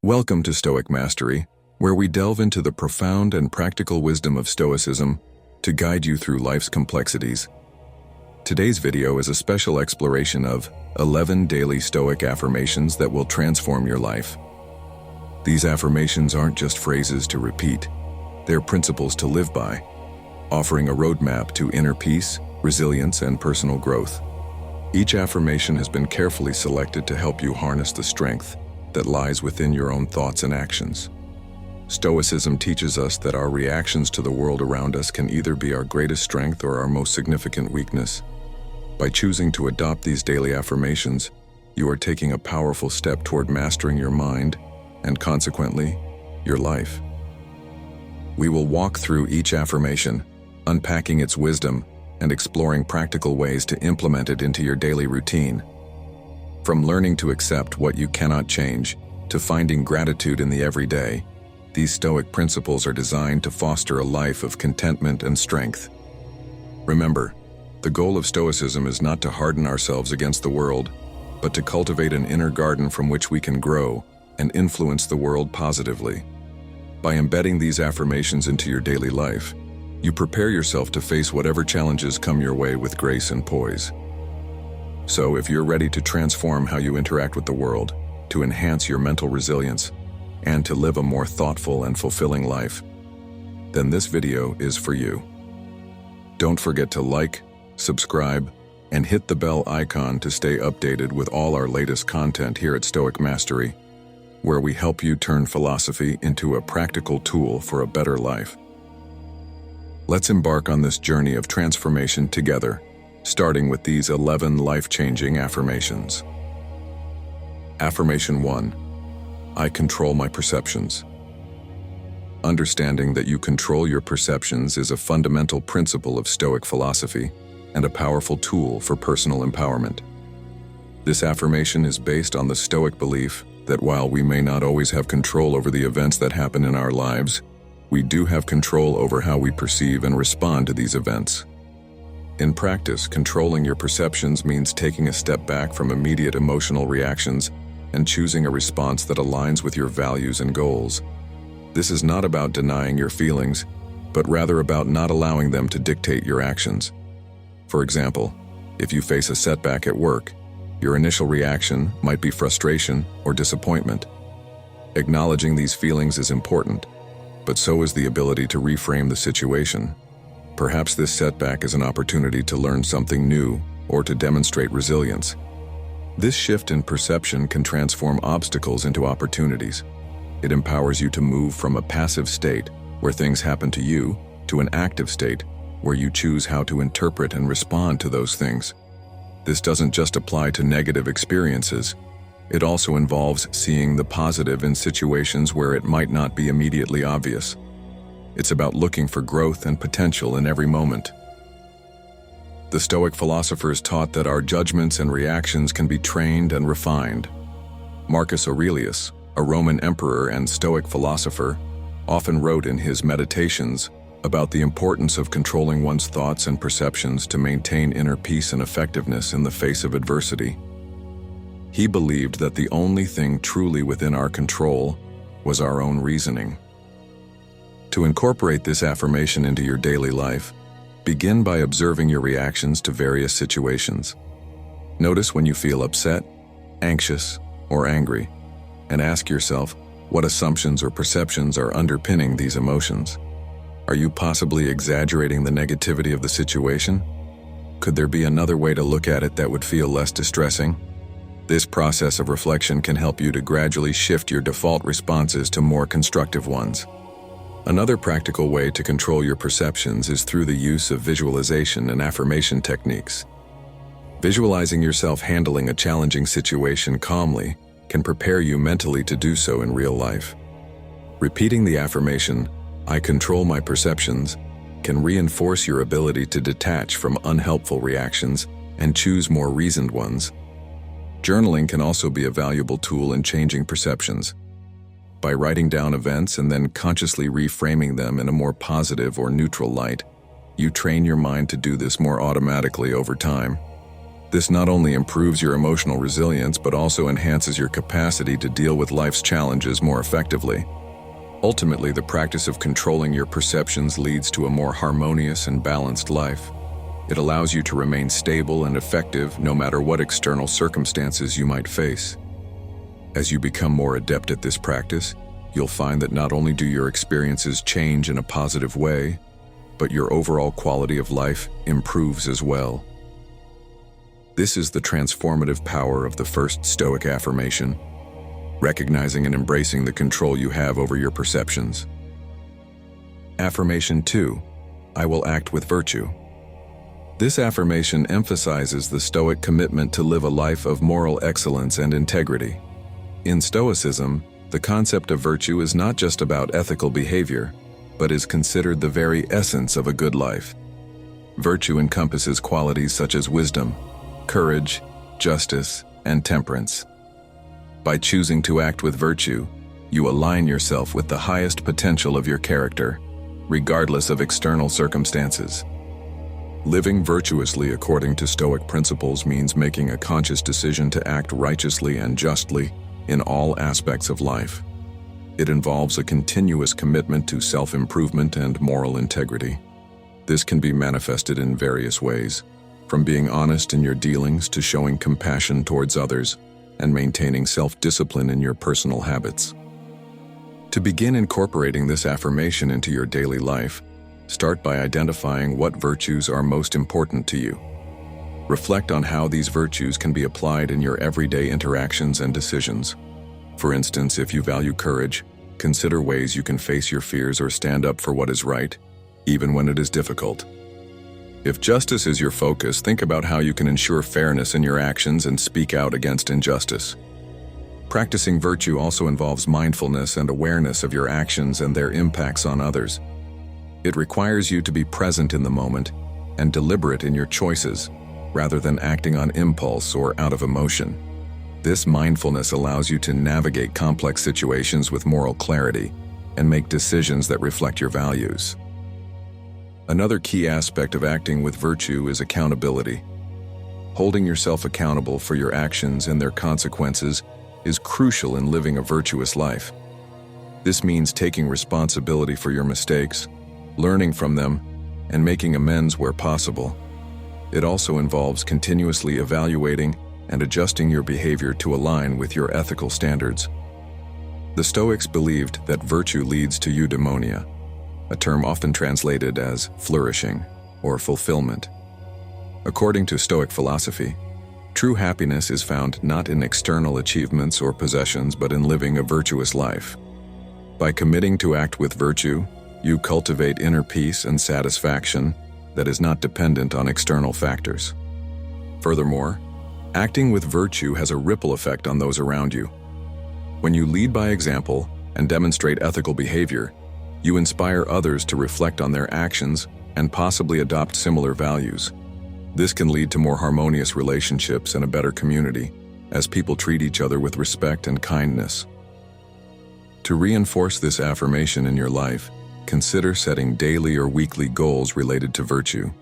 Welcome to Stoic Mastery, where we delve into the profound and practical wisdom of Stoicism to guide you through life's complexities. Today's video is a special exploration of 11 daily Stoic affirmations that will transform your life. These affirmations aren't just phrases to repeat, they're principles to live by, offering a roadmap to inner peace, resilience, and personal growth. Each affirmation has been carefully selected to help you harness the strength that lies within your own thoughts and actions. Stoicism teaches us that our reactions to the world around us can either be our greatest strength or our most significant weakness. By choosing to adopt these daily affirmations, you are taking a powerful step toward mastering your mind and, consequently, your life. We will walk through each affirmation, unpacking its wisdom and exploring practical ways to implement it into your daily routine. From learning to accept what you cannot change to finding gratitude in the everyday, these Stoic principles are designed to foster a life of contentment and strength. Remember, the goal of Stoicism is not to harden ourselves against the world, but to cultivate an inner garden from which we can grow and influence the world positively. By embedding these affirmations into your daily life, you prepare yourself to face whatever challenges come your way with grace and poise. So, if you're ready to transform how you interact with the world, to enhance your mental resilience, and to live a more thoughtful and fulfilling life, then this video is for you. Don't forget to like, subscribe, and hit the bell icon to stay updated with all our latest content here at Stoic Mastery, where we help you turn philosophy into a practical tool for a better life. Let's embark on this journey of transformation together, starting with these 11 life-changing affirmations. Affirmation 1. I control my perceptions. Understanding that you control your perceptions is a fundamental principle of Stoic philosophy and a powerful tool for personal empowerment. This affirmation is based on the Stoic belief that while we may not always have control over the events that happen in our lives, we do have control over how we perceive and respond to these events. In practice, controlling your perceptions means taking a step back from immediate emotional reactions and choosing a response that aligns with your values and goals. This is not about denying your feelings, but rather about not allowing them to dictate your actions. For example, if you face a setback at work, your initial reaction might be frustration or disappointment. Acknowledging these feelings is important, but so is the ability to reframe the situation. Perhaps this setback is an opportunity to learn something new or to demonstrate resilience. This shift in perception can transform obstacles into opportunities. It empowers you to move from a passive state, where things happen to you, to an active state, where you choose how to interpret and respond to those things. This doesn't just apply to negative experiences. It also involves seeing the positive in situations where it might not be immediately obvious. It's about looking for growth and potential in every moment. The Stoic philosophers taught that our judgments and reactions can be trained and refined. Marcus Aurelius, a Roman emperor and Stoic philosopher, often wrote in his Meditations about the importance of controlling one's thoughts and perceptions to maintain inner peace and effectiveness in the face of adversity. He believed that the only thing truly within our control was our own reasoning. To incorporate this affirmation into your daily life, begin by observing your reactions to various situations. Notice when you feel upset, anxious, or angry, and ask yourself what assumptions or perceptions are underpinning these emotions. Are you possibly exaggerating the negativity of the situation? Could there be another way to look at it that would feel less distressing? This process of reflection can help you to gradually shift your default responses to more constructive ones. Another practical way to control your perceptions is through the use of visualization and affirmation techniques. Visualizing yourself handling a challenging situation calmly can prepare you mentally to do so in real life. Repeating the affirmation, I control my perceptions, can reinforce your ability to detach from unhelpful reactions and choose more reasoned ones. Journaling can also be a valuable tool in changing perceptions. By writing down events and then consciously reframing them in a more positive or neutral light, you train your mind to do this more automatically over time. This not only improves your emotional resilience but also enhances your capacity to deal with life's challenges more effectively. Ultimately, the practice of controlling your perceptions leads to a more harmonious and balanced life. It allows you to remain stable and effective no matter what external circumstances you might face. As you become more adept at this practice, you'll find that not only do your experiences change in a positive way, but your overall quality of life improves as well. This is the transformative power of the first Stoic affirmation, recognizing and embracing the control you have over your perceptions. Affirmation 2, I will act with virtue. This affirmation emphasizes the Stoic commitment to live a life of moral excellence and integrity. In Stoicism, the concept of virtue is not just about ethical behavior, but is considered the very essence of a good life. Virtue encompasses qualities such as wisdom, courage, justice, and temperance. By choosing to act with virtue, you align yourself with the highest potential of your character, regardless of external circumstances. Living virtuously according to Stoic principles means making a conscious decision to act righteously and justly in all aspects of life. It involves a continuous commitment to self-improvement and moral integrity. This can be manifested in various ways, from being honest in your dealings to showing compassion towards others and maintaining self-discipline in your personal habits. To begin incorporating this affirmation into your daily life, start by identifying what virtues are most important to you. Reflect on how these virtues can be applied in your everyday interactions and decisions. For instance, if you value courage, consider ways you can face your fears or stand up for what is right, even when it is difficult. If justice is your focus, think about how you can ensure fairness in your actions and speak out against injustice. Practicing virtue also involves mindfulness and awareness of your actions and their impacts on others. It requires you to be present in the moment and deliberate in your choices, rather than acting on impulse or out of emotion. This mindfulness allows you to navigate complex situations with moral clarity and make decisions that reflect your values. Another key aspect of acting with virtue is accountability. Holding yourself accountable for your actions and their consequences is crucial in living a virtuous life. This means taking responsibility for your mistakes, learning from them, and making amends where possible. It also involves continuously evaluating and adjusting your behavior to align with your ethical standards. The Stoics believed that virtue leads to eudaimonia, a term often translated as flourishing or fulfillment. According to Stoic philosophy, true happiness is found not in external achievements or possessions, but in living a virtuous life. By committing to act with virtue, you cultivate inner peace and satisfaction that is not dependent on external factors. Furthermore, acting with virtue has a ripple effect on those around you. When you lead by example and demonstrate ethical behavior, you inspire others to reflect on their actions and possibly adopt similar values. This can lead to more harmonious relationships and a better community, as people treat each other with respect and kindness. To reinforce this affirmation in your life, consider setting daily or weekly goals related to virtue.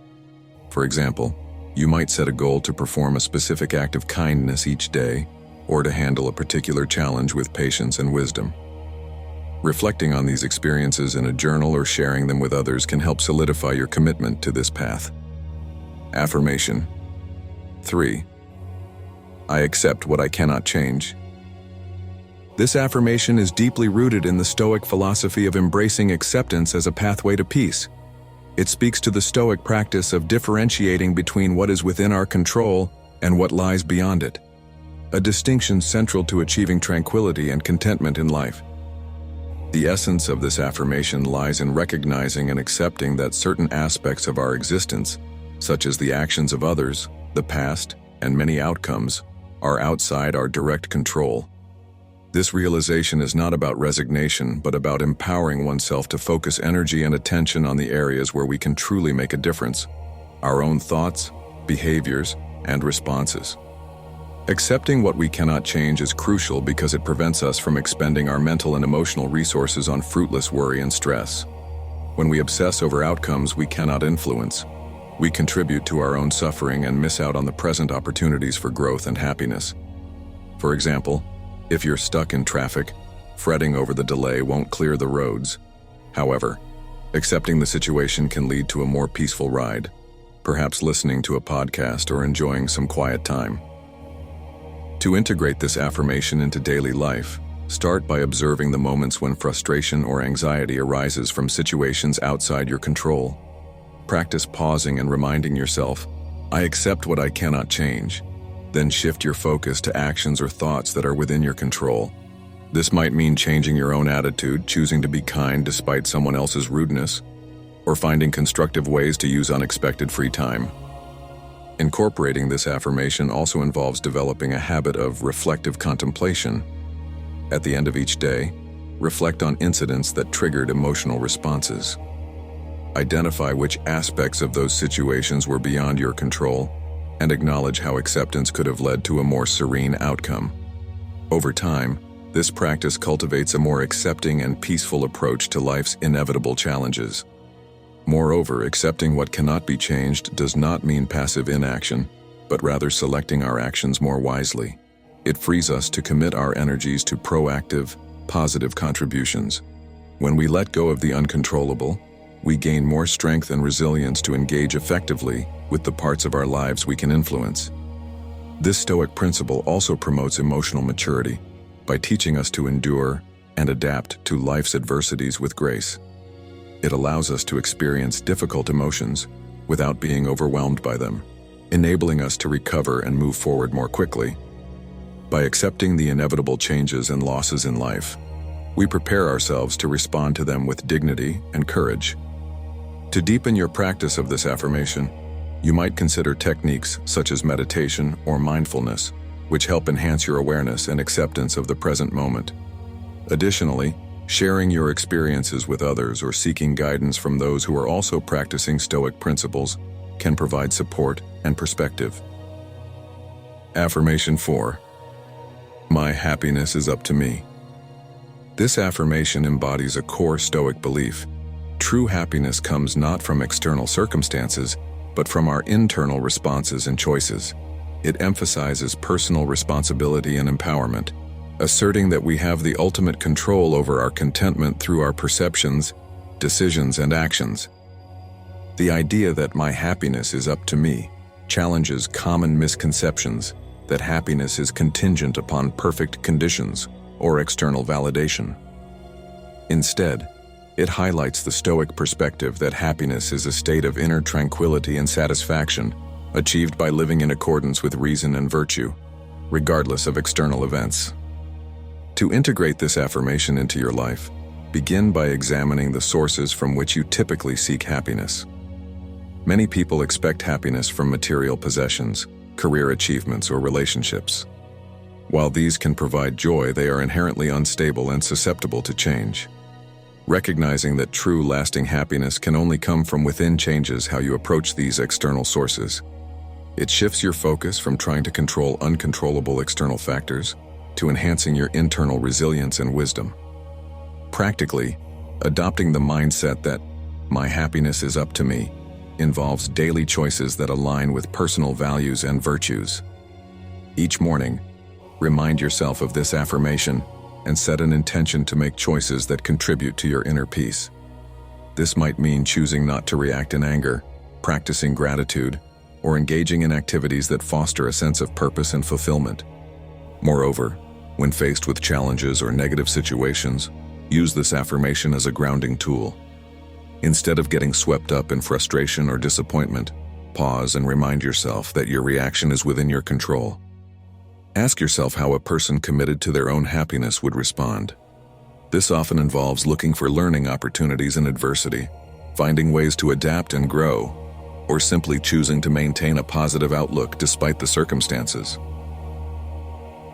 For example, you might set a goal to perform a specific act of kindness each day, or to handle a particular challenge with patience and wisdom. Reflecting on these experiences in a journal or sharing them with others can help solidify your commitment to this path. Affirmation 3. I accept what I cannot change. This affirmation is deeply rooted in the Stoic philosophy of embracing acceptance as a pathway to peace. It speaks to the Stoic practice of differentiating between what is within our control and what lies beyond it, a distinction central to achieving tranquility and contentment in life. The essence of this affirmation lies in recognizing and accepting that certain aspects of our existence, such as the actions of others, the past, and many outcomes, are outside our direct control. This realization is not about resignation, but about empowering oneself to focus energy and attention on the areas where we can truly make a difference: our own thoughts, behaviors, and responses. Accepting what we cannot change is crucial because it prevents us from expending our mental and emotional resources on fruitless worry and stress. When we obsess over outcomes we cannot influence, we contribute to our own suffering and miss out on the present opportunities for growth and happiness. For example, if you're stuck in traffic, fretting over the delay won't clear the roads. However, accepting the situation can lead to a more peaceful ride, perhaps listening to a podcast or enjoying some quiet time. To integrate this affirmation into daily life, start by observing the moments when frustration or anxiety arises from situations outside your control. Practice pausing and reminding yourself, "I accept what I cannot change." Then shift your focus to actions or thoughts that are within your control. This might mean changing your own attitude, choosing to be kind despite someone else's rudeness, or finding constructive ways to use unexpected free time. Incorporating this affirmation also involves developing a habit of reflective contemplation. At the end of each day, reflect on incidents that triggered emotional responses. Identify which aspects of those situations were beyond your control, and acknowledge how acceptance could have led to a more serene outcome. Over time, this practice cultivates a more accepting and peaceful approach to life's inevitable challenges. Moreover, accepting what cannot be changed does not mean passive inaction, but rather selecting our actions more wisely. It frees us to commit our energies to proactive, positive contributions. When we let go of the uncontrollable, we gain more strength and resilience to engage effectively with the parts of our lives we can influence. This Stoic principle also promotes emotional maturity by teaching us to endure and adapt to life's adversities with grace. It allows us to experience difficult emotions without being overwhelmed by them, enabling us to recover and move forward more quickly. By accepting the inevitable changes and losses in life, we prepare ourselves to respond to them with dignity and courage. To deepen your practice of this affirmation, you might consider techniques such as meditation or mindfulness, which help enhance your awareness and acceptance of the present moment. Additionally, sharing your experiences with others or seeking guidance from those who are also practicing Stoic principles can provide support and perspective. Affirmation 4. My happiness is up to me. This affirmation embodies a core Stoic belief. True happiness comes not from external circumstances, but from our internal responses and choices. It emphasizes personal responsibility and empowerment, asserting that we have the ultimate control over our contentment through our perceptions, decisions, and actions. The idea that my happiness is up to me challenges common misconceptions that happiness is contingent upon perfect conditions or external validation. Instead, it highlights the Stoic perspective that happiness is a state of inner tranquility and satisfaction, achieved by living in accordance with reason and virtue, regardless of external events. To integrate this affirmation into your life, begin by examining the sources from which you typically seek happiness. Many people expect happiness from material possessions, career achievements, or relationships. While these can provide joy, they are inherently unstable and susceptible to change. Recognizing that true, lasting happiness can only come from within changes how you approach these external sources. It shifts your focus from trying to control uncontrollable external factors to enhancing your internal resilience and wisdom. Practically, adopting the mindset that my happiness is up to me involves daily choices that align with personal values and virtues. Each morning, remind yourself of this affirmation and set an intention to make choices that contribute to your inner peace. This might mean choosing not to react in anger, practicing gratitude, or engaging in activities that foster a sense of purpose and fulfillment. Moreover, when faced with challenges or negative situations, use this affirmation as a grounding tool. Instead of getting swept up in frustration or disappointment, pause and remind yourself that your reaction is within your control. Ask yourself how a person committed to their own happiness would respond. This often involves looking for learning opportunities in adversity, finding ways to adapt and grow, or simply choosing to maintain a positive outlook despite the circumstances.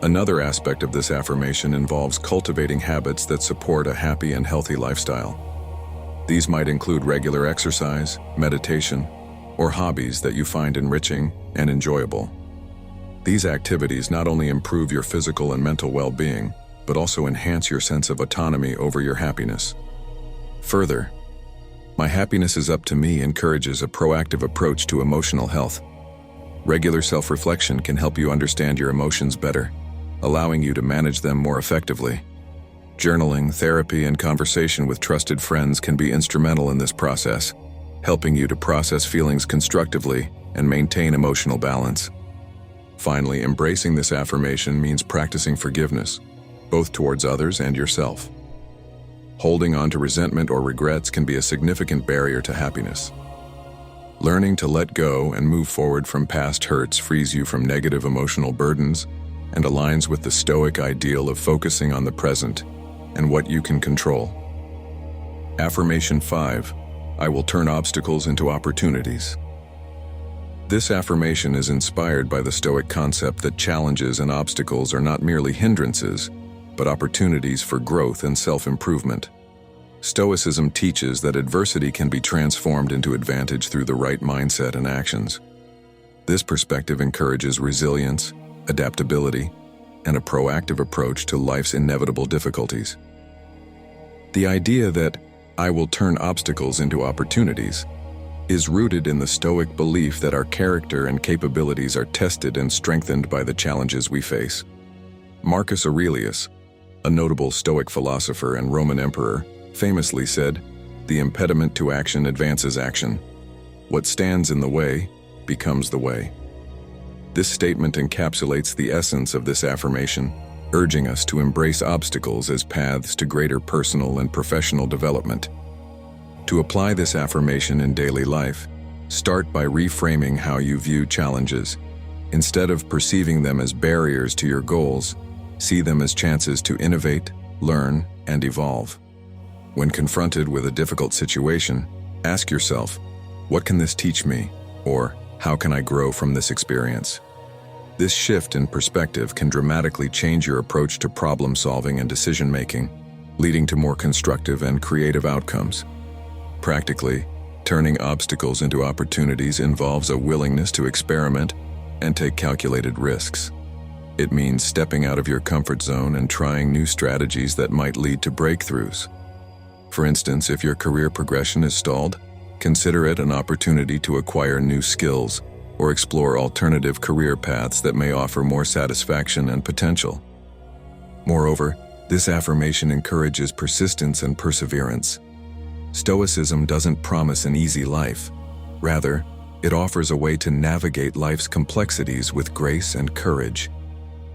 Another aspect of this affirmation involves cultivating habits that support a happy and healthy lifestyle. These might include regular exercise, meditation, or hobbies that you find enriching and enjoyable. These activities not only improve your physical and mental well-being, but also enhance your sense of autonomy over your happiness. Further, My happiness is up to me encourages a proactive approach to emotional health. Regular self-reflection can help you understand your emotions better, allowing you to manage them more effectively. Journaling, therapy, and conversation with trusted friends can be instrumental in this process, helping you to process feelings constructively and maintain emotional balance. Finally, embracing this affirmation means practicing forgiveness, both towards others and yourself. Holding on to resentment or regrets can be a significant barrier to happiness. Learning to let go and move forward from past hurts frees you from negative emotional burdens and aligns with the Stoic ideal of focusing on the present and what you can control. Affirmation 5. I will turn obstacles into opportunities. This affirmation is inspired by the Stoic concept that challenges and obstacles are not merely hindrances, but opportunities for growth and self-improvement. Stoicism teaches that adversity can be transformed into advantage through the right mindset and actions. This perspective encourages resilience, adaptability, and a proactive approach to life's inevitable difficulties. The idea that I will turn obstacles into opportunities is rooted in the Stoic belief that our character and capabilities are tested and strengthened by the challenges we face. Marcus Aurelius, a notable Stoic philosopher and Roman emperor, famously said, "The impediment to action advances action. What stands in the way becomes the way." This statement encapsulates the essence of this affirmation, urging us to embrace obstacles as paths to greater personal and professional development. To apply this affirmation in daily life, start by reframing how you view challenges. Instead of perceiving them as barriers to your goals, see them as chances to innovate, learn, and evolve. When confronted with a difficult situation, ask yourself, what can this teach me? Or, how can I grow from this experience? This shift in perspective can dramatically change your approach to problem solving and decision making, leading to more constructive and creative outcomes. Practically, turning obstacles into opportunities involves a willingness to experiment and take calculated risks. It means stepping out of your comfort zone and trying new strategies that might lead to breakthroughs. For instance, if your career progression is stalled, consider it an opportunity to acquire new skills or explore alternative career paths that may offer more satisfaction and potential. Moreover, this affirmation encourages persistence and perseverance. Stoicism doesn't promise an easy life. Rather, it offers a way to navigate life's complexities with grace and courage.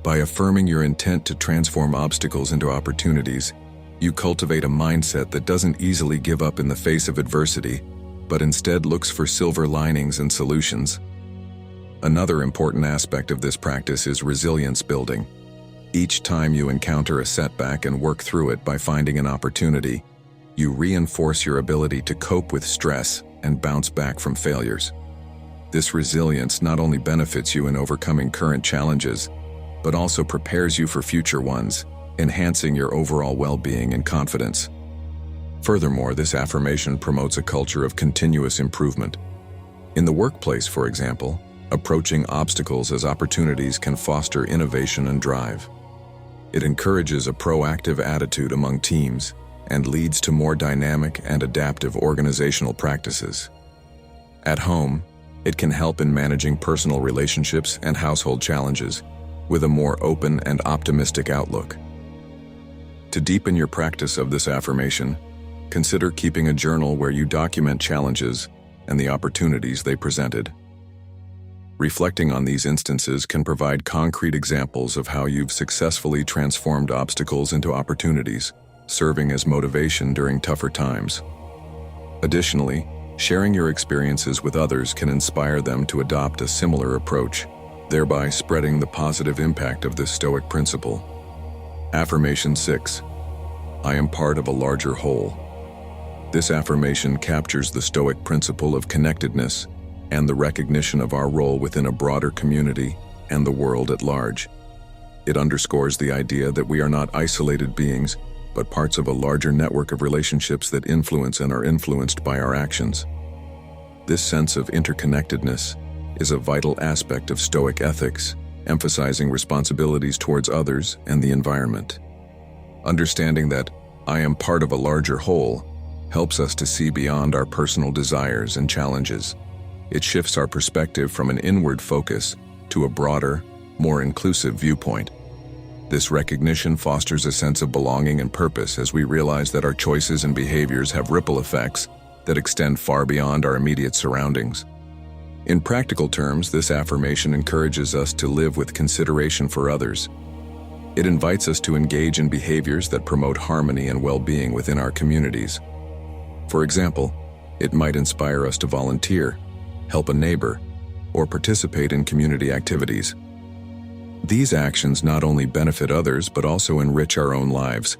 By affirming your intent to transform obstacles into opportunities, you cultivate a mindset that doesn't easily give up in the face of adversity, but instead looks for silver linings and solutions. Another important aspect of this practice is resilience building. Each time you encounter a setback and work through it by finding an opportunity, you reinforce your ability to cope with stress and bounce back from failures. This resilience not only benefits you in overcoming current challenges, but also prepares you for future ones, enhancing your overall well-being and confidence. Furthermore, this affirmation promotes a culture of continuous improvement. In the workplace, for example, approaching obstacles as opportunities can foster innovation and drive. It encourages a proactive attitude among teams and leads to more dynamic and adaptive organizational practices. At home, it can help in managing personal relationships and household challenges with a more open and optimistic outlook. To deepen your practice of this affirmation, consider keeping a journal where you document challenges and the opportunities they presented. Reflecting on these instances can provide concrete examples of how you've successfully transformed obstacles into opportunities, serving as motivation during tougher times. Additionally, sharing your experiences with others can inspire them to adopt a similar approach, thereby spreading the positive impact of this Stoic principle. Affirmation 6. I am part of a larger whole. This affirmation captures the Stoic principle of connectedness and the recognition of our role within a broader community and the world at large. It underscores the idea that we are not isolated beings, but parts of a larger network of relationships that influence and are influenced by our actions. This sense of interconnectedness is a vital aspect of Stoic ethics, emphasizing responsibilities towards others and the environment. Understanding that I am part of a larger whole helps us to see beyond our personal desires and challenges. It shifts our perspective from an inward focus to a broader, more inclusive viewpoint. This recognition fosters a sense of belonging and purpose as we realize that our choices and behaviors have ripple effects that extend far beyond our immediate surroundings. In practical terms, this affirmation encourages us to live with consideration for others. It invites us to engage in behaviors that promote harmony and well-being within our communities. For example, it might inspire us to volunteer, help a neighbor, or participate in community activities. These actions not only benefit others but also enrich our own lives,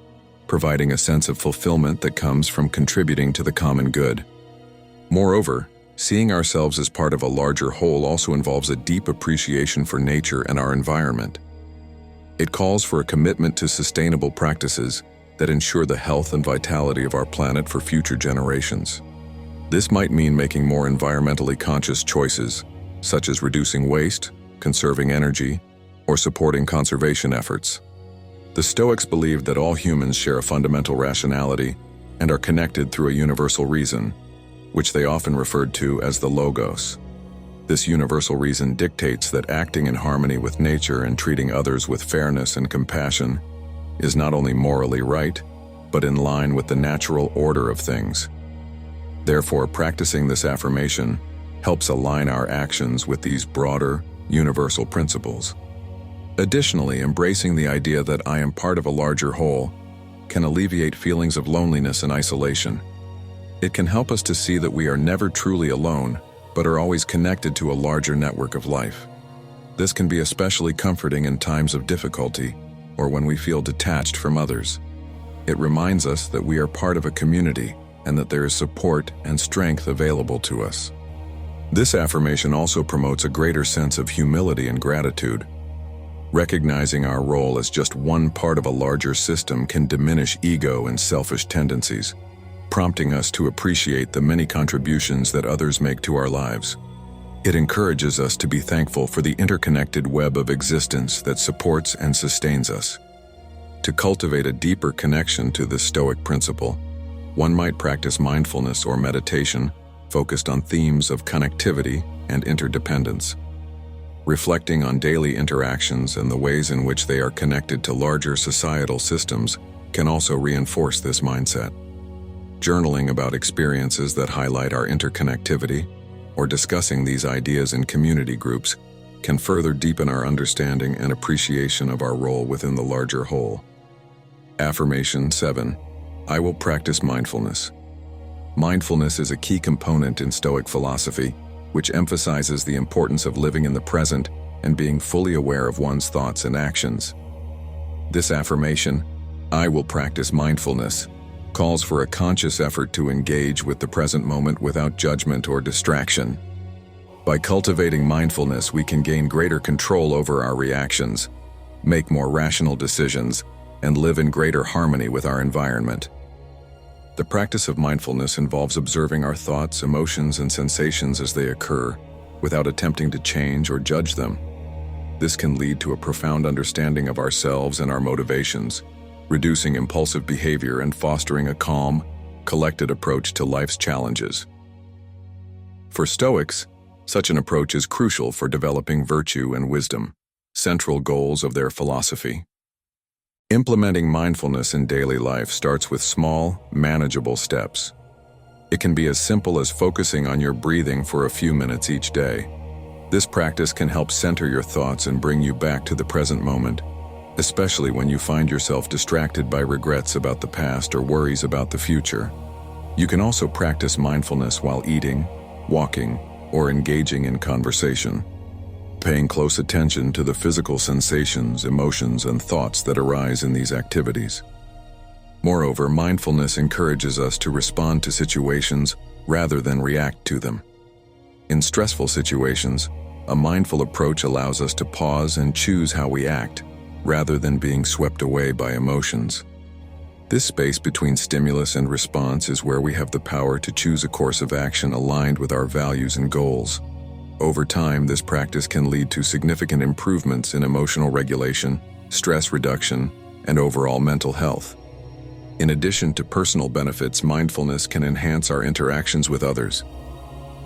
providing a sense of fulfillment that comes from contributing to the common good. Moreover, seeing ourselves as part of a larger whole also involves a deep appreciation for nature and our environment. It calls for a commitment to sustainable practices that ensure the health and vitality of our planet for future generations. This might mean making more environmentally conscious choices, such as reducing waste, conserving energy, or supporting conservation efforts. The Stoics believed that all humans share a fundamental rationality and are connected through a universal reason, which they often referred to as the logos. This universal reason dictates that acting in harmony with nature and treating others with fairness and compassion is not only morally right, but in line with the natural order of things. Therefore, practicing this affirmation helps align our actions with these broader, universal principles. Additionally, embracing the idea that I am part of a larger whole can alleviate feelings of loneliness and isolation. It can help us to see that we are never truly alone, but are always connected to a larger network of life. This can be especially comforting in times of difficulty or when we feel detached from others. It reminds us that we are part of a community and that there is support and strength available to us. This affirmation also promotes a greater sense of humility and gratitude. Recognizing our role as just one part of a larger system can diminish ego and selfish tendencies, prompting us to appreciate the many contributions that others make to our lives. It encourages us to be thankful for the interconnected web of existence that supports and sustains us. To cultivate a deeper connection to this Stoic principle, one might practice mindfulness or meditation focused on themes of connectivity and interdependence. Reflecting on daily interactions and the ways in which they are connected to larger societal systems can also reinforce this mindset. Journaling about experiences that highlight our interconnectivity or discussing these ideas in community groups can further deepen our understanding and appreciation of our role within the larger whole. Affirmation 7. I will practice mindfulness. Mindfulness is a key component in Stoic philosophy, which emphasizes the importance of living in the present and being fully aware of one's thoughts and actions. This affirmation, I will practice mindfulness, calls for a conscious effort to engage with the present moment without judgment or distraction. By cultivating mindfulness, we can gain greater control over our reactions, make more rational decisions, and live in greater harmony with our environment. The practice of mindfulness involves observing our thoughts, emotions, and sensations as they occur, without attempting to change or judge them. This can lead to a profound understanding of ourselves and our motivations, reducing impulsive behavior and fostering a calm, collected approach to life's challenges. For Stoics, such an approach is crucial for developing virtue and wisdom, central goals of their philosophy. Implementing mindfulness in daily life starts with small, manageable steps. It can be as simple as focusing on your breathing for a few minutes each day. This practice can help center your thoughts and bring you back to the present moment, especially when you find yourself distracted by regrets about the past or worries about the future. You can also practice mindfulness while eating, walking, or engaging in conversation, paying close attention to the physical sensations, emotions, and thoughts that arise in these activities. Moreover, mindfulness encourages us to respond to situations rather than react to them. In stressful situations, a mindful approach allows us to pause and choose how we act, rather than being swept away by emotions. This space between stimulus and response is where we have the power to choose a course of action aligned with our values and goals. Over time, this practice can lead to significant improvements in emotional regulation, stress reduction, and overall mental health. In addition to personal benefits, mindfulness can enhance our interactions with others.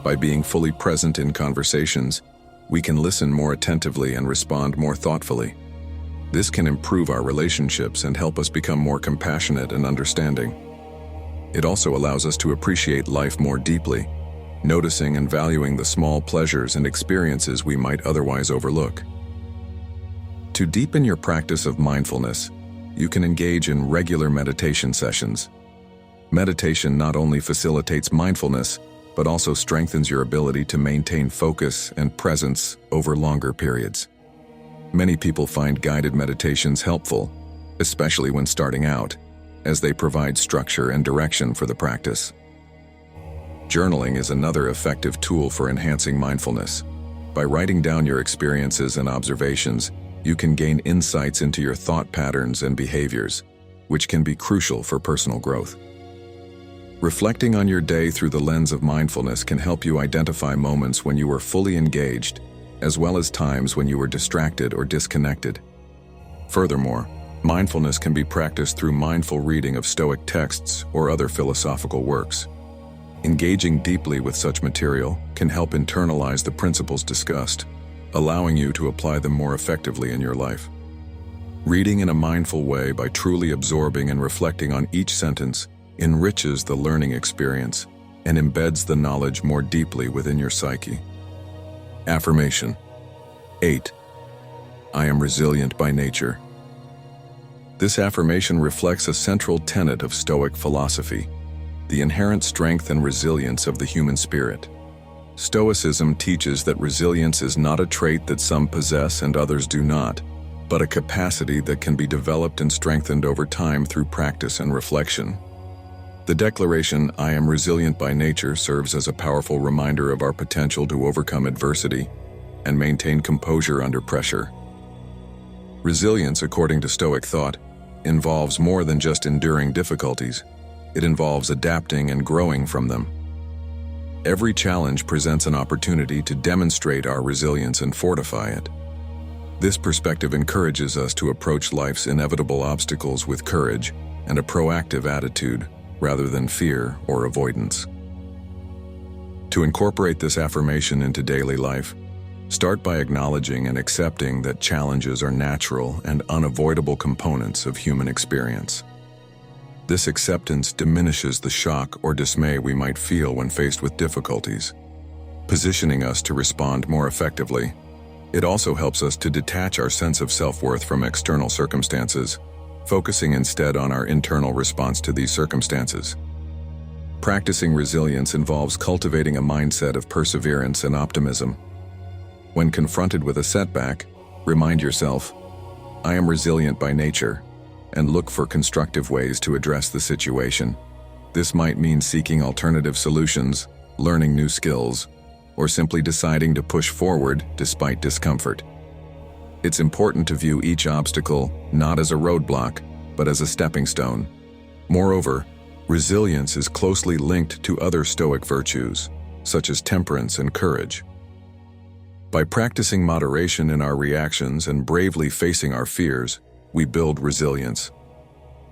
By being fully present in conversations, we can listen more attentively and respond more thoughtfully. This can improve our relationships and help us become more compassionate and understanding. It also allows us to appreciate life more deeply, noticing and valuing the small pleasures and experiences we might otherwise overlook. To deepen your practice of mindfulness, you can engage in regular meditation sessions. Meditation not only facilitates mindfulness, but also strengthens your ability to maintain focus and presence over longer periods. Many people find guided meditations helpful, especially when starting out, as they provide structure and direction for the practice. Journaling is another effective tool for enhancing mindfulness. By writing down your experiences and observations, you can gain insights into your thought patterns and behaviors, which can be crucial for personal growth. Reflecting on your day through the lens of mindfulness can help you identify moments when you were fully engaged, as well as times when you were distracted or disconnected. Furthermore, mindfulness can be practiced through mindful reading of Stoic texts or other philosophical works. Engaging deeply with such material can help internalize the principles discussed, allowing you to apply them more effectively in your life. Reading in a mindful way by truly absorbing and reflecting on each sentence enriches the learning experience and embeds the knowledge more deeply within your psyche. Affirmation 8. I am resilient by nature. This affirmation reflects a central tenet of Stoic philosophy, the inherent strength and resilience of the human spirit. Stoicism teaches that resilience is not a trait that some possess and others do not, but a capacity that can be developed and strengthened over time through practice and reflection. The declaration, "I am resilient by nature," serves as a powerful reminder of our potential to overcome adversity and maintain composure under pressure. Resilience, according to Stoic thought, involves more than just enduring difficulties. It involves adapting and growing from them. Every challenge presents an opportunity to demonstrate our resilience and fortify it. This perspective encourages us to approach life's inevitable obstacles with courage and a proactive attitude, rather than fear or avoidance. To incorporate this affirmation into daily life, start by acknowledging and accepting that challenges are natural and unavoidable components of human experience. This acceptance diminishes the shock or dismay we might feel when faced with difficulties, positioning us to respond more effectively. It also helps us to detach our sense of self-worth from external circumstances, focusing instead on our internal response to these circumstances. Practicing resilience involves cultivating a mindset of perseverance and optimism. When confronted with a setback, remind yourself, "I am resilient by nature," and look for constructive ways to address the situation. This might mean seeking alternative solutions, learning new skills, or simply deciding to push forward despite discomfort. It's important to view each obstacle not as a roadblock, but as a stepping stone. Moreover, resilience is closely linked to other Stoic virtues, such as temperance and courage. By practicing moderation in our reactions and bravely facing our fears, we build resilience.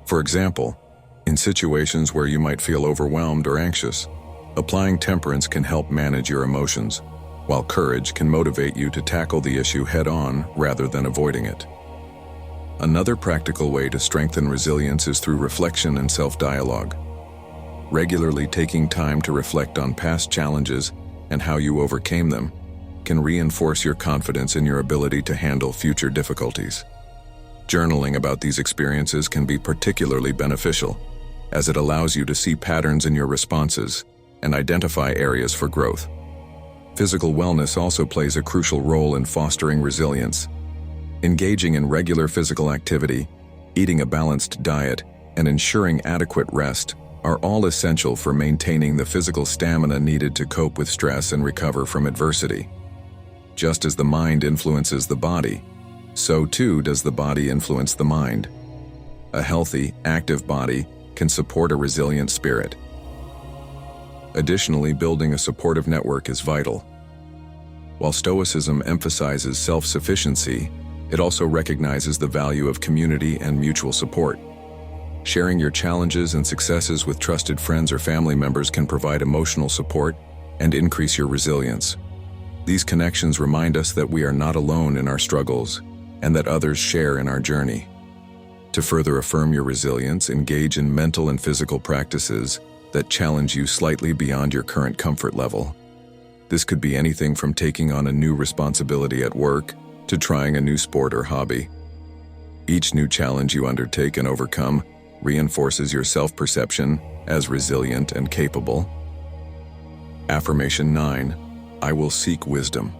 For example, in situations where you might feel overwhelmed or anxious, applying temperance can help manage your emotions, while courage can motivate you to tackle the issue head-on rather than avoiding it. Another practical way to strengthen resilience is through reflection and self-dialogue. Regularly taking time to reflect on past challenges and how you overcame them can reinforce your confidence in your ability to handle future difficulties. Journaling about these experiences can be particularly beneficial, as it allows you to see patterns in your responses and identify areas for growth. Physical wellness also plays a crucial role in fostering resilience. Engaging in regular physical activity, eating a balanced diet, and ensuring adequate rest are all essential for maintaining the physical stamina needed to cope with stress and recover from adversity. Just as the mind influences the body, so too does the body influence the mind. A healthy, active body can support a resilient spirit. Additionally, building a supportive network is vital. While Stoicism emphasizes self-sufficiency, it also recognizes the value of community and mutual support. Sharing your challenges and successes with trusted friends or family members can provide emotional support and increase your resilience. These connections remind us that we are not alone in our struggles and that others share in our journey. To further affirm your resilience, engage in mental and physical practices that challenge you slightly beyond your current comfort level. This could be anything from taking on a new responsibility at work to trying a new sport or hobby. Each new challenge you undertake and overcome reinforces your self-perception as resilient and capable. Affirmation 9, I will seek wisdom.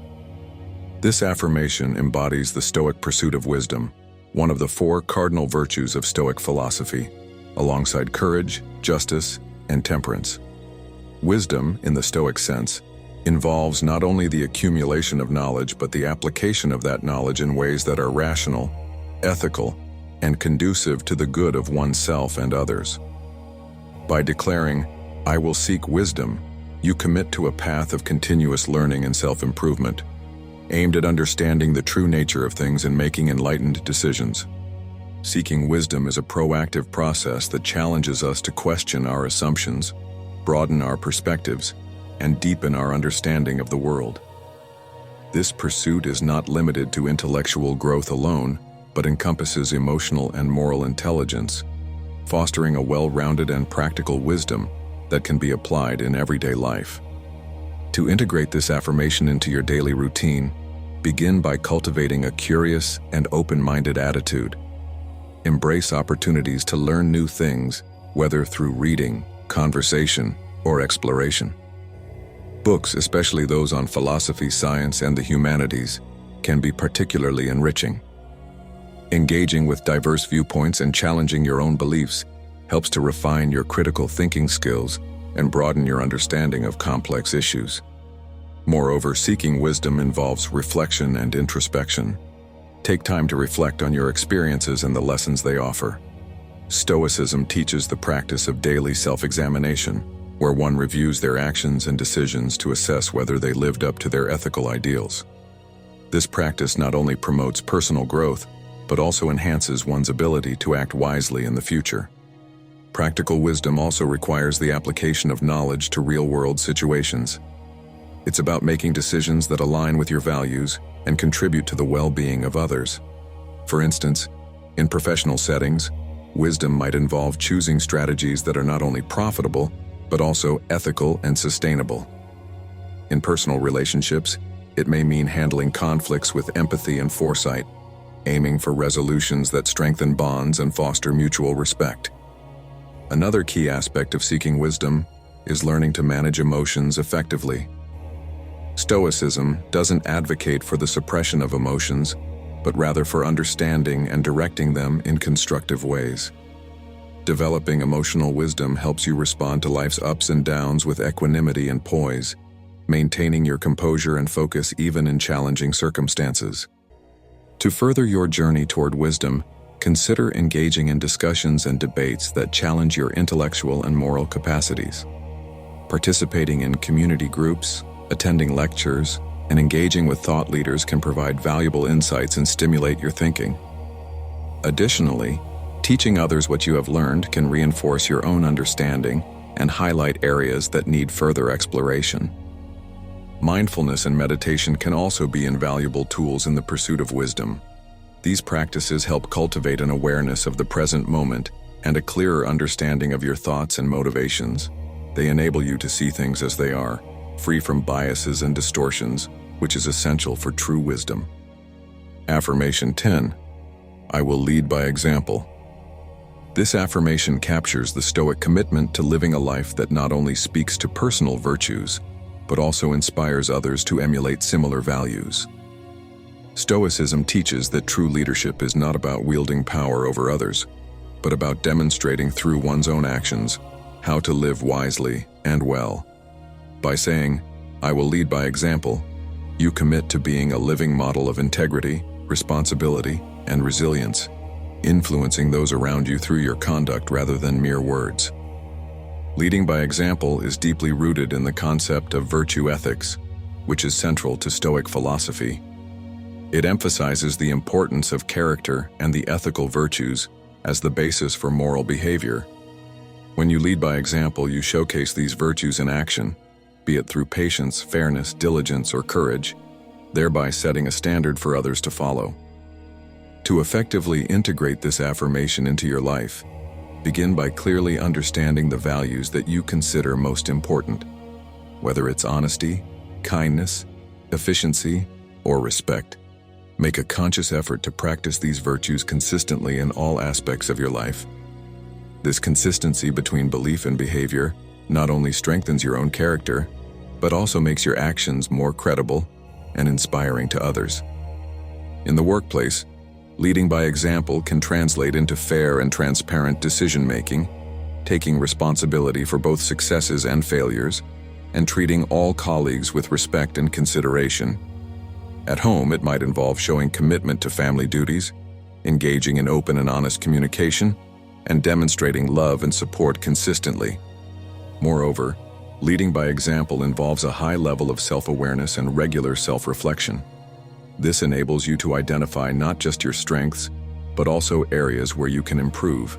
This affirmation embodies the Stoic pursuit of wisdom, one of the 4 cardinal virtues of Stoic philosophy, alongside courage, justice, and temperance. Wisdom, in the Stoic sense, involves not only the accumulation of knowledge but the application of that knowledge in ways that are rational, ethical, and conducive to the good of oneself and others. By declaring, I will seek wisdom, you commit to a path of continuous learning and self-improvement, aimed at understanding the true nature of things and making enlightened decisions. Seeking wisdom is a proactive process that challenges us to question our assumptions, broaden our perspectives, and deepen our understanding of the world. This pursuit is not limited to intellectual growth alone, but encompasses emotional and moral intelligence, fostering a well-rounded and practical wisdom that can be applied in everyday life. To integrate this affirmation into your daily routine, begin by cultivating a curious and open-minded attitude. Embrace opportunities to learn new things, whether through reading, conversation, or exploration. Books, especially those on philosophy, science, and the humanities, can be particularly enriching. Engaging with diverse viewpoints and challenging your own beliefs helps to refine your critical thinking skills and broaden your understanding of complex issues. Moreover, seeking wisdom involves reflection and introspection. Take time to reflect on your experiences and the lessons they offer. Stoicism teaches the practice of daily self-examination, where one reviews their actions and decisions to assess whether they lived up to their ethical ideals. This practice not only promotes personal growth, but also enhances one's ability to act wisely in the future. Practical wisdom also requires the application of knowledge to real-world situations. It's about making decisions that align with your values and contribute to the well-being of others. For instance, in professional settings, wisdom might involve choosing strategies that are not only profitable, but also ethical and sustainable. In personal relationships, it may mean handling conflicts with empathy and foresight, aiming for resolutions that strengthen bonds and foster mutual respect. Another key aspect of seeking wisdom is learning to manage emotions effectively. Stoicism doesn't advocate for the suppression of emotions, but rather for understanding and directing them in constructive ways. Developing emotional wisdom helps you respond to life's ups and downs with equanimity and poise, maintaining your composure and focus even in challenging circumstances. To further your journey toward wisdom, consider engaging in discussions and debates that challenge your intellectual and moral capacities. Participating in community groups, attending lectures, and engaging with thought leaders can provide valuable insights and stimulate your thinking. Additionally, teaching others what you have learned can reinforce your own understanding and highlight areas that need further exploration. Mindfulness and meditation can also be invaluable tools in the pursuit of wisdom. These practices help cultivate an awareness of the present moment and a clearer understanding of your thoughts and motivations. They enable you to see things as they are, free from biases and distortions, which is essential for true wisdom. Affirmation 10, I will lead by example. This affirmation captures the Stoic commitment to living a life that not only speaks to personal virtues, but also inspires others to emulate similar values. Stoicism teaches that true leadership is not about wielding power over others, but about demonstrating through one's own actions how to live wisely and well. By saying, I will lead by example, you commit to being a living model of integrity, responsibility, and resilience, influencing those around you through your conduct rather than mere words. Leading by example is deeply rooted in the concept of virtue ethics, which is central to Stoic philosophy. It emphasizes the importance of character and the ethical virtues as the basis for moral behavior. When you lead by example, you showcase these virtues in action, be it through patience, fairness, diligence, or courage, thereby setting a standard for others to follow. To effectively integrate this affirmation into your life, begin by clearly understanding the values that you consider most important, whether it's honesty, kindness, efficiency, or respect. Make a conscious effort to practice these virtues consistently in all aspects of your life. This consistency between belief and behavior not only strengthens your own character, but also makes your actions more credible and inspiring to others. In the workplace, leading by example can translate into fair and transparent decision-making, taking responsibility for both successes and failures, and treating all colleagues with respect and consideration. At home, it might involve showing commitment to family duties, engaging in open and honest communication, and demonstrating love and support consistently. Moreover, leading by example involves a high level of self-awareness and regular self-reflection. This enables you to identify not just your strengths, but also areas where you can improve.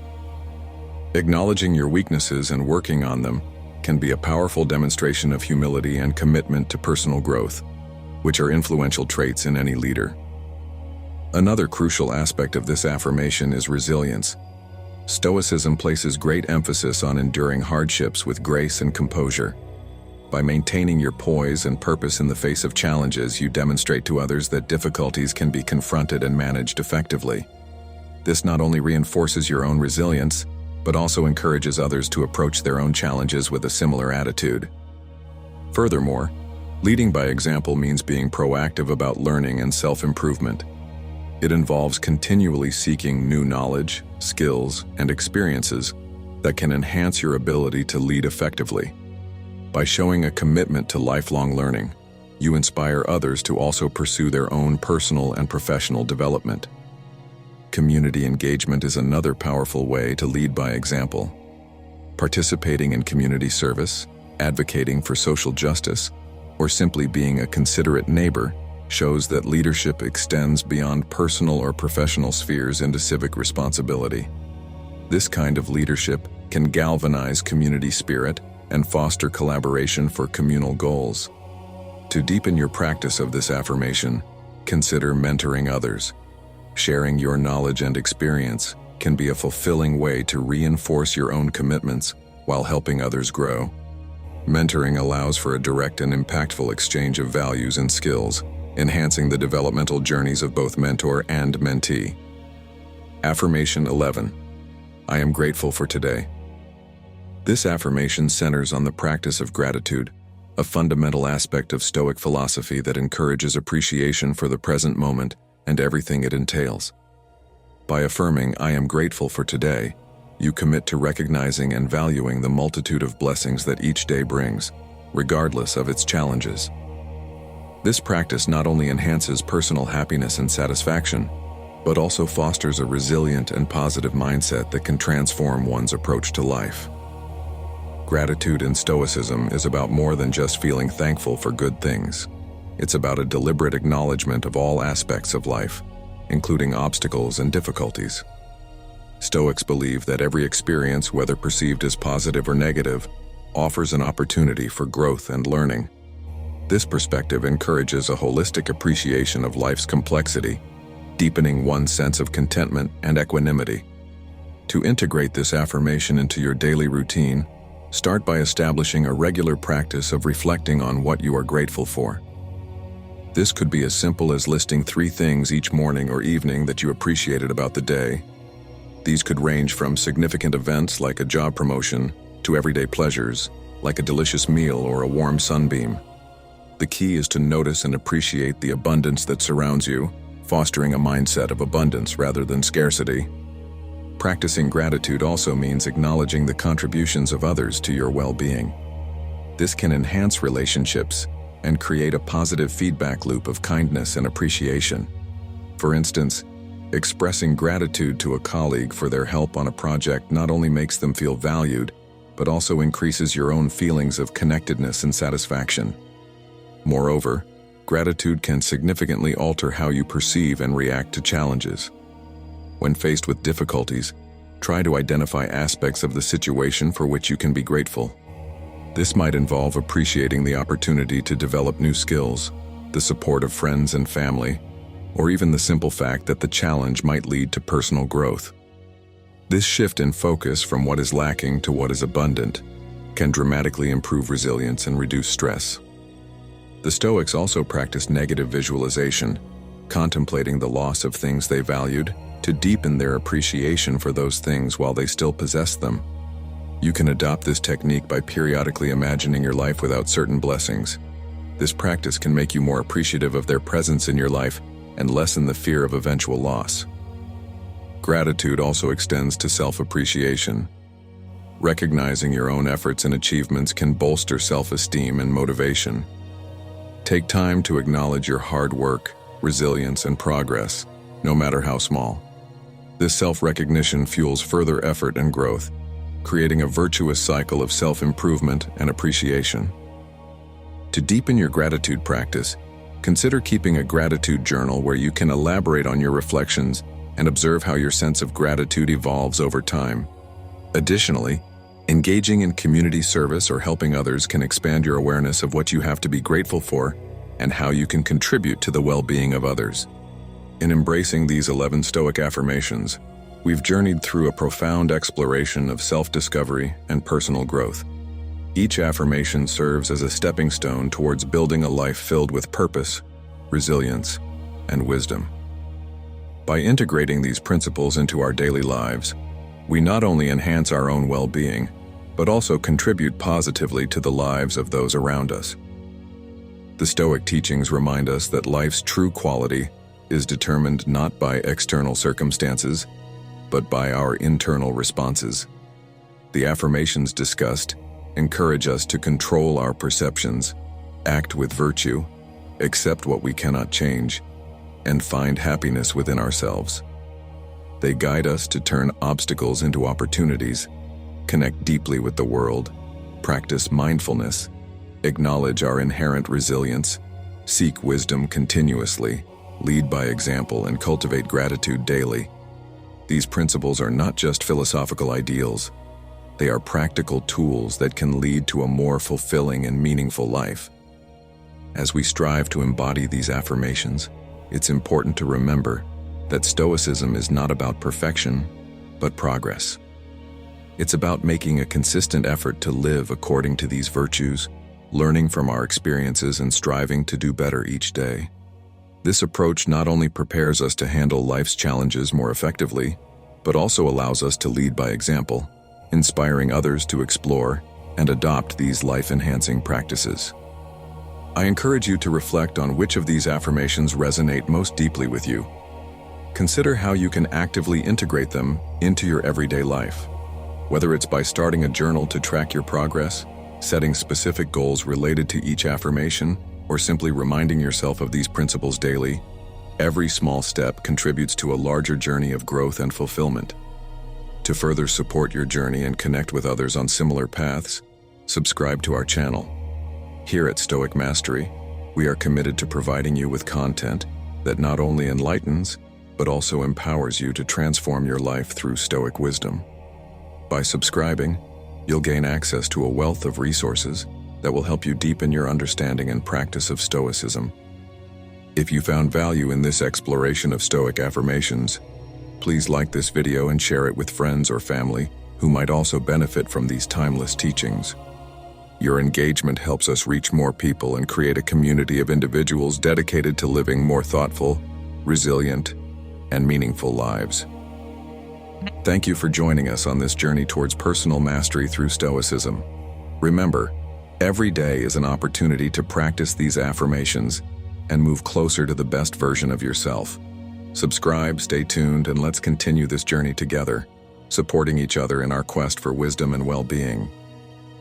Acknowledging your weaknesses and working on them can be a powerful demonstration of humility and commitment to personal growth, which are influential traits in any leader. Another crucial aspect of this affirmation is resilience. Stoicism places great emphasis on enduring hardships with grace and composure. By maintaining your poise and purpose in the face of challenges, you demonstrate to others that difficulties can be confronted and managed effectively. This not only reinforces your own resilience, but also encourages others to approach their own challenges with a similar attitude. Furthermore, leading by example means being proactive about learning and self-improvement. It involves continually seeking new knowledge, skills, and experiences that can enhance your ability to lead effectively. By showing a commitment to lifelong learning, you inspire others to also pursue their own personal and professional development. Community engagement is another powerful way to lead by example. Participating in community service, advocating for social justice, or simply being a considerate neighbor shows that leadership extends beyond personal or professional spheres into civic responsibility. This kind of leadership can galvanize community spirit and foster collaboration for communal goals. To deepen your practice of this affirmation, consider mentoring others. Sharing your knowledge and experience can be a fulfilling way to reinforce your own commitments while helping others grow. Mentoring allows for a direct and impactful exchange of values and skills, enhancing the developmental journeys of both mentor and mentee. Affirmation 11. I am grateful for today. This affirmation centers on the practice of gratitude, a fundamental aspect of Stoic philosophy that encourages appreciation for the present moment and everything it entails. By affirming, I am grateful for today, you commit to recognizing and valuing the multitude of blessings that each day brings, regardless of its challenges. This practice not only enhances personal happiness and satisfaction, but also fosters a resilient and positive mindset that can transform one's approach to life. Gratitude in Stoicism is about more than just feeling thankful for good things. It's about a deliberate acknowledgement of all aspects of life, including obstacles and difficulties. Stoics believe that every experience, whether perceived as positive or negative, offers an opportunity for growth and learning. This perspective encourages a holistic appreciation of life's complexity, deepening one's sense of contentment and equanimity. To integrate this affirmation into your daily routine, start by establishing a regular practice of reflecting on what you are grateful for. This could be as simple as listing 3 things each morning or evening that you appreciated about the day. These could range from significant events like a job promotion to everyday pleasures like a delicious meal or a warm sunbeam. The key is to notice and appreciate the abundance that surrounds you, fostering a mindset of abundance rather than scarcity. Practicing gratitude also means acknowledging the contributions of others to your well-being. This can enhance relationships and create a positive feedback loop of kindness and appreciation. For instance, expressing gratitude to a colleague for their help on a project not only makes them feel valued, but also increases your own feelings of connectedness and satisfaction. Moreover, gratitude can significantly alter how you perceive and react to challenges. When faced with difficulties, try to identify aspects of the situation for which you can be grateful. This might involve appreciating the opportunity to develop new skills, the support of friends and family, or even the simple fact that the challenge might lead to personal growth. This shift in focus from what is lacking to what is abundant can dramatically improve resilience and reduce stress. The Stoics also practiced negative visualization, contemplating the loss of things they valued to deepen their appreciation for those things while they still possess them. You can adopt this technique by periodically imagining your life without certain blessings. This practice can make you more appreciative of their presence in your life and lessen the fear of eventual loss. Gratitude also extends to self-appreciation. Recognizing your own efforts and achievements can bolster self-esteem and motivation. Take time to acknowledge your hard work, resilience, and progress, no matter how small. This self-recognition fuels further effort and growth, creating a virtuous cycle of self-improvement and appreciation. To deepen your gratitude practice, consider keeping a gratitude journal where you can elaborate on your reflections and observe how your sense of gratitude evolves over time. Additionally, engaging in community service or helping others can expand your awareness of what you have to be grateful for and how you can contribute to the well-being of others. In embracing these 11 Stoic affirmations, we've journeyed through a profound exploration of self-discovery and personal growth. Each affirmation serves as a stepping stone towards building a life filled with purpose, resilience, and wisdom. By integrating these principles into our daily lives, we not only enhance our own well-being, but also contribute positively to the lives of those around us. The Stoic teachings remind us that life's true quality is determined not by external circumstances, but by our internal responses. The affirmations discussed encourage us to control our perceptions, act with virtue, accept what we cannot change, and find happiness within ourselves. They guide us to turn obstacles into opportunities, connect deeply with the world, practice mindfulness, acknowledge our inherent resilience, seek wisdom continuously, lead by example, and cultivate gratitude daily. These principles are not just philosophical ideals. They are practical tools that can lead to a more fulfilling and meaningful life. As we strive to embody these affirmations, it's important to remember that Stoicism is not about perfection, but progress. It's about making a consistent effort to live according to these virtues, learning from our experiences and striving to do better each day. This approach not only prepares us to handle life's challenges more effectively, but also allows us to lead by example, inspiring others to explore and adopt these life-enhancing practices. I encourage you to reflect on which of these affirmations resonate most deeply with you. Consider how you can actively integrate them into your everyday life. Whether it's by starting a journal to track your progress, setting specific goals related to each affirmation, or simply reminding yourself of these principles daily, every small step contributes to a larger journey of growth and fulfillment. To further support your journey and connect with others on similar paths, subscribe to our channel. Here at Stoic Mastery, we are committed to providing you with content that not only enlightens, but also empowers you to transform your life through Stoic wisdom. By subscribing, you'll gain access to a wealth of resources that will help you deepen your understanding and practice of Stoicism. If you found value in this exploration of Stoic affirmations, please like this video and share it with friends or family who might also benefit from these timeless teachings. Your engagement helps us reach more people and create a community of individuals dedicated to living more thoughtful, resilient, and meaningful lives. Thank you for joining us on this journey towards personal mastery through Stoicism. Remember, every day is an opportunity to practice these affirmations and move closer to the best version of yourself. Subscribe, stay tuned, and let's continue this journey together, supporting each other in our quest for wisdom and well-being.